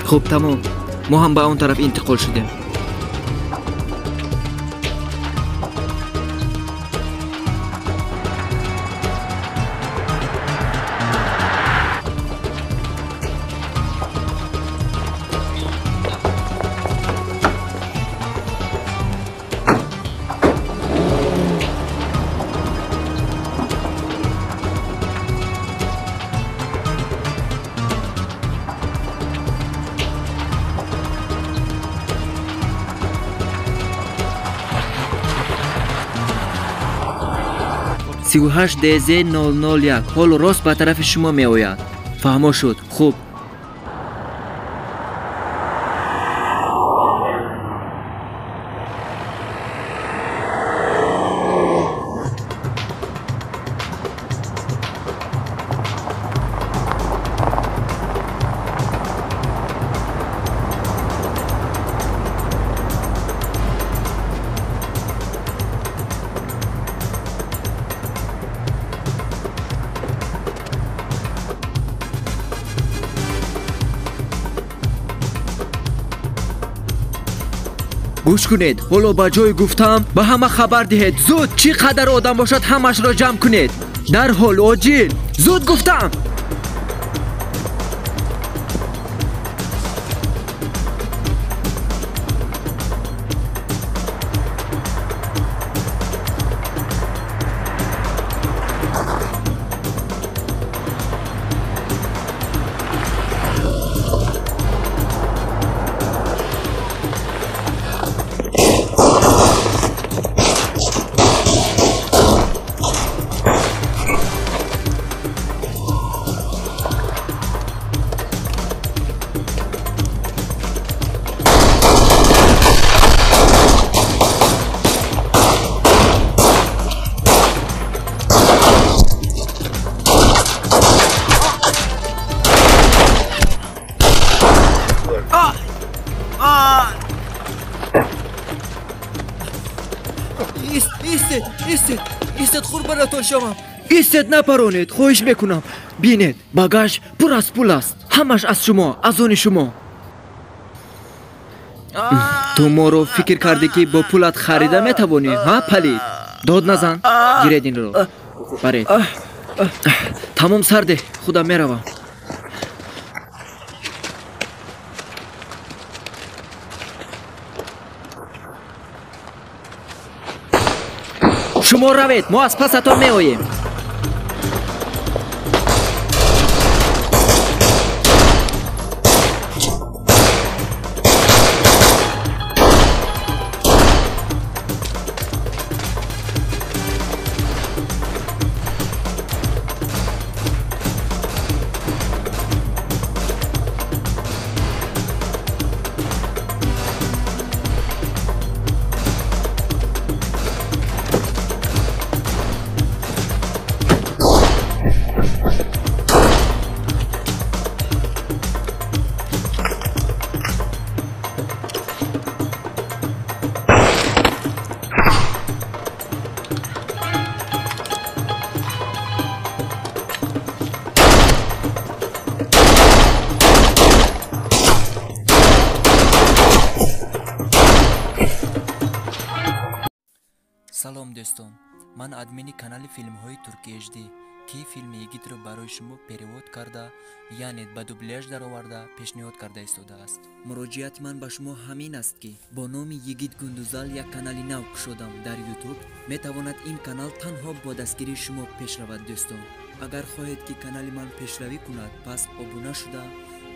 خب تمام، ما هم به اون طرف انتقال شدیم. سی و 001 حال راست به طرف شما می آید. فهمو شد. خوب. گوش کنید، حالا با جای گفتم به همه خبر دهید. زود چی قدر آدم باشد همش را جمع کنید. در حال عاجل. زود گفتم. ایستید قربانتون شما. ایستید نپرونید، خواهش میکنم. بینید باگاژ پر از پول است. همش از شما، از آن شما. تو ما رو فکر کردی که با پولت خریده میتوانی؟ ها پلید، داد نزن. گیرید این رو برید. تمام سرده، خدا میروم. شما روید، ما از پستان می آییم. سلام دوستان، من ادمین کانال فیلم های ترکی HD که فیلم یگیت رو برای شما پریواد کرده، یعنی با دوبلیاژ در آورده پیشنهاد کرده ایستاده است. مراجعت من به شما همین است که با نام یگیت گندوزال یک کانال نو شدم در یوتیوب. می تواند این کانال تنها با دستگیری شما پیش رود. دوستان اگر خواهید که کانال من پیشروی کند، پس ابونه شده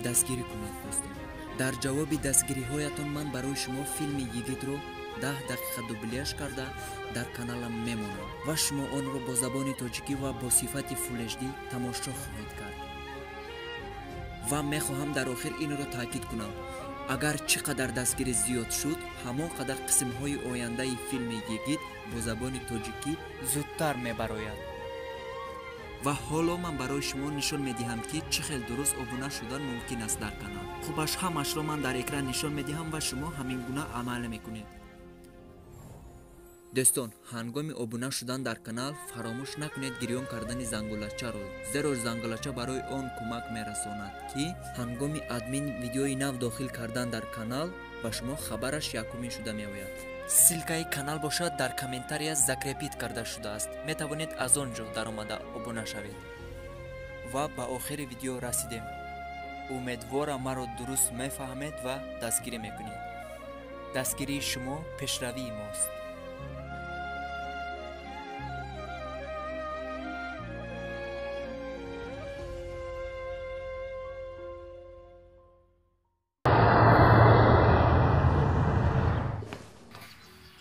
دستگیری کنید. دوستان در جواب دستگیری هایتان من برای شما فیلم یگیت رو 10 دقیقه دوبلیاژ کرده در کانالم میمونم و شما آن را با زبان تاجیکی و با صفت فول HD تماشا خواهید کرد. و میخواهم در آخر این را تاکید کنم، اگر چقدر دستگیری زیاد شد، همانقدر قسم های آینده فیلم یگیت با زبان تاجیکی زودتر میبراید. و حالا من برای شما نشان میدهم که چه خیلی درست ابونه شدن ممکن است در کانال. خوبش همش را من در اکران نشان میدهم و شما همین گونه عمل میکنید. دوستان هنگام ابونه شدن در کانال فراموش نکنید گریان کردن زنگولچه رو، زیرا زنگولچه برای آن کمک میرساند که هنگام ادمین ویدیوی نو داخل کردن در کانال به شما خبرش یکمی شده میآید. سیلکای کانال باشد در کامنتاریا ذکر کرده شده است، می توانید از آنجا در آمده ابونه شوید. و به آخر ویدیو رسیدیم. امیدوارم مرا درست میفهمید و دستگیری میکنید. دستگیری شما پیشروی ماست.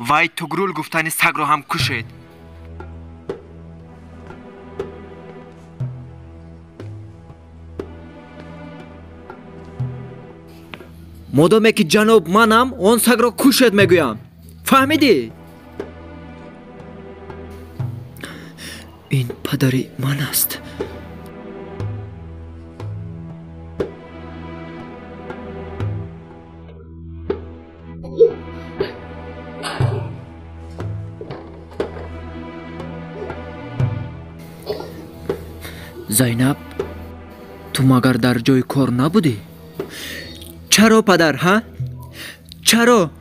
وای توگرول گفتن سگ رو هم کشید. مادامی که جناب منم اون سگ رو کشید میگویم. فهمیدی؟ این پدری من است. زینب تو مگر در جای کار نبودی؟ چرا پدر ها؟ چرا؟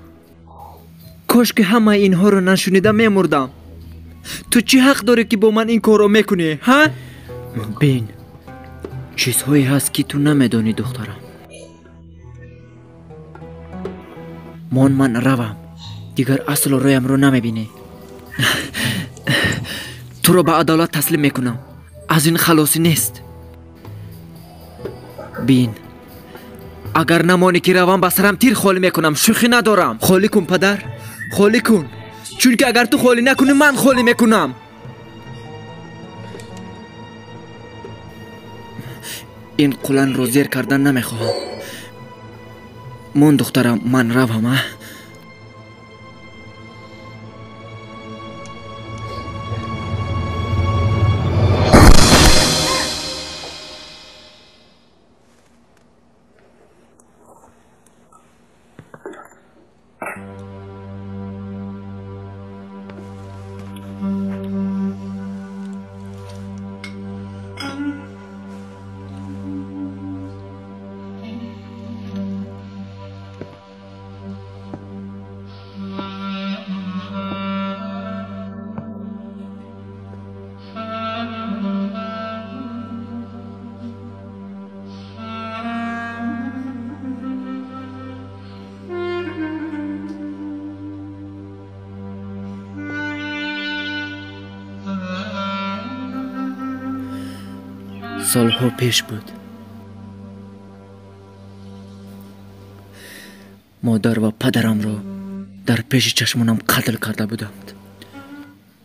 کاش که همه اینها رو نشونیده میمردم. تو چی حق داری که با من این کار رو میکنی ها؟ بین چیزهایی هست که تو نمیدانی دخترم. من روم دیگر اصل رویم رو نمیبینی. تو رو به عدالت تسلیم میکنم. از این خلاصی نیست. بین اگر نمانی که روم به سرم تیر خالی میکنم. شوخی ندارم. خالی کن پدر، خالی کن، چون که اگر تو خالی نکنی من خالی میکنم. این قلن رو زیر کردن نمیخواهم. من دخترم من روم. سالها پیش بود. مادر و پدرم را در پیش چشمانم قتل کرده بودند.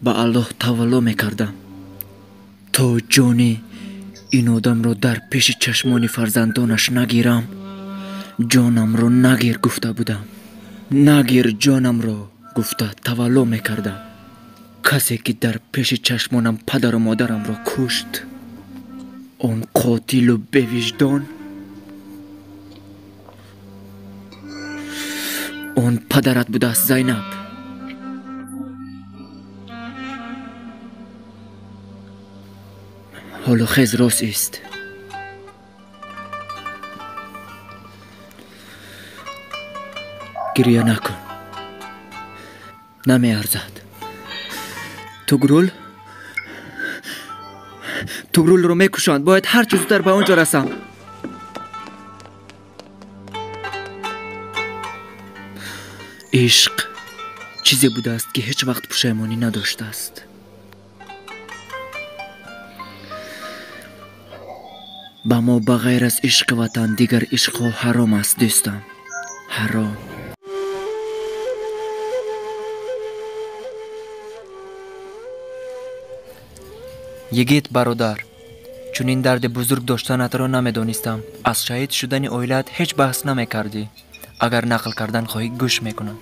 به الله تولا میکردم تا جانی این آدم را در پیش چشمان فرزندانش نگیرم. جانم را نگیر گفته بودم. نگیر جانم را گفته تولا میکردم. کسی که در پیش چشمانم پدر و مادرم را کشت، اون قاتل و بی‌وجدان، اون پدرت بوده است زینب. حالا خیز راست است. گریه نکن، نمی ارزد. توگرول رو میکشند. باید هر چیز زودتر به اونجا رسم. عشق چیزی بوده است که هیچ وقت پشیمانی نداشته است. با ما بغیر از عشق وطن دیگر عشق حرام است دوستان، حرام. یگیت برادر، چون این درد بزرگ داشتنت را نمیدانستم. از شهید شدن اویلت هیچ بحث نمیکردی. اگر نقل کردن خواهی گوش میکنم.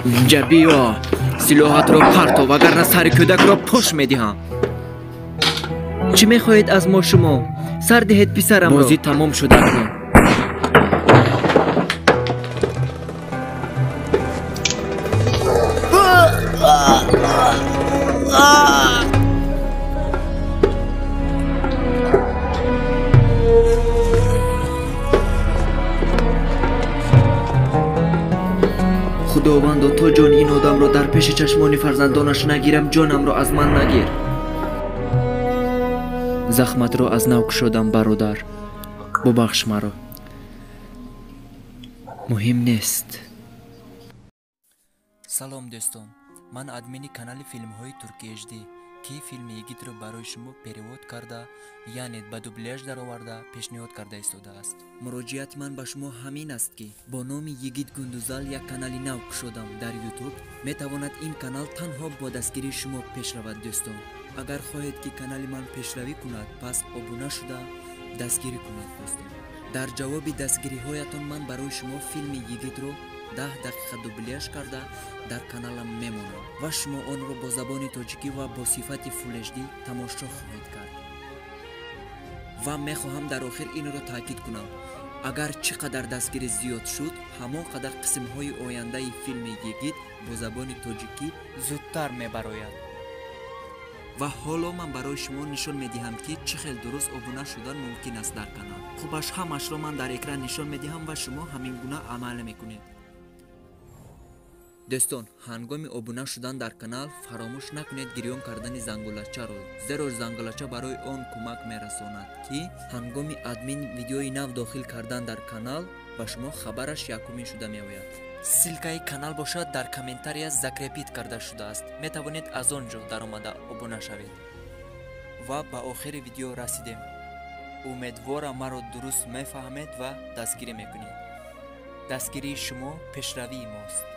اینجا بیا، سلاحت را پرتاب وگرنه سر کودک را پشت میدهم. چی میخواهید از ما شما؟ سر دهید پسرم را. بازی تمام شد اکنون. خداوندا تو جان این آدم را در پیش چشمان فرزندانش نگیرم، جانم را از من نگیر. زخمت را از نو کشیدم برادر، ببخش مرا. مهم نیست. سلام دوستان، من ادمین کانال فیلم های ترکی HD که فیلم یگیت رو برای شما перевод کرده یعنی با دوبلاژ در آورده پیشنهاد کرده ایستاده است. مراجعت من به شما همین است که با نام یگیت گندوزال یک کانالی نو کشیدم در یوتیوب. می تواند این کانال تنها با دستگیری شما پیش رود دوستان. اگر خواهید که کانال من پیشروی کند پس ابونه شده دستگیری کنید دوستان. در جواب دستگیری هایتان من برای شما فیلم یگیت رو 10 دقیقه دوبلاژ کرده در کانالم میمونم و شما آن را با زبان تاجیکی و با صفت فول اچ دی تماشا خواهید کرد. و میخواهم در آخر این را تاکید کنم اگر چقدر دستگیری زیاد شد همانقدر قسم های آینده فیلم یگیت با زبان تاجیکی زودتر میبراید. و حالا من برای شما نشان میدهم که چه خیلی درست ابونه شدن ممکن است در کانال. خوبش همش را من در اکران نشان میدهم و شما همین گونه عمل میکنید. دوستان هنگام ابونه شدن در کانال فراموش نکنید گریان کردن زنگولچه را، زیرا زنگولچه برای آن کمک میرساند که هنگام ادمین ویدیوی نو داخل کردن در کانال به شما خبرش یکمی شده میآید. سیلکای کانال باشد در کامنتاری ذکر کرده شده است. می توانید از آنجا در آمده ابونه شوید. و به آخر ویدیو رسیدیم. امیدوارم مرا درست میفهمید و دستگیری میکنید. دستگیری شما پیشروی ماست.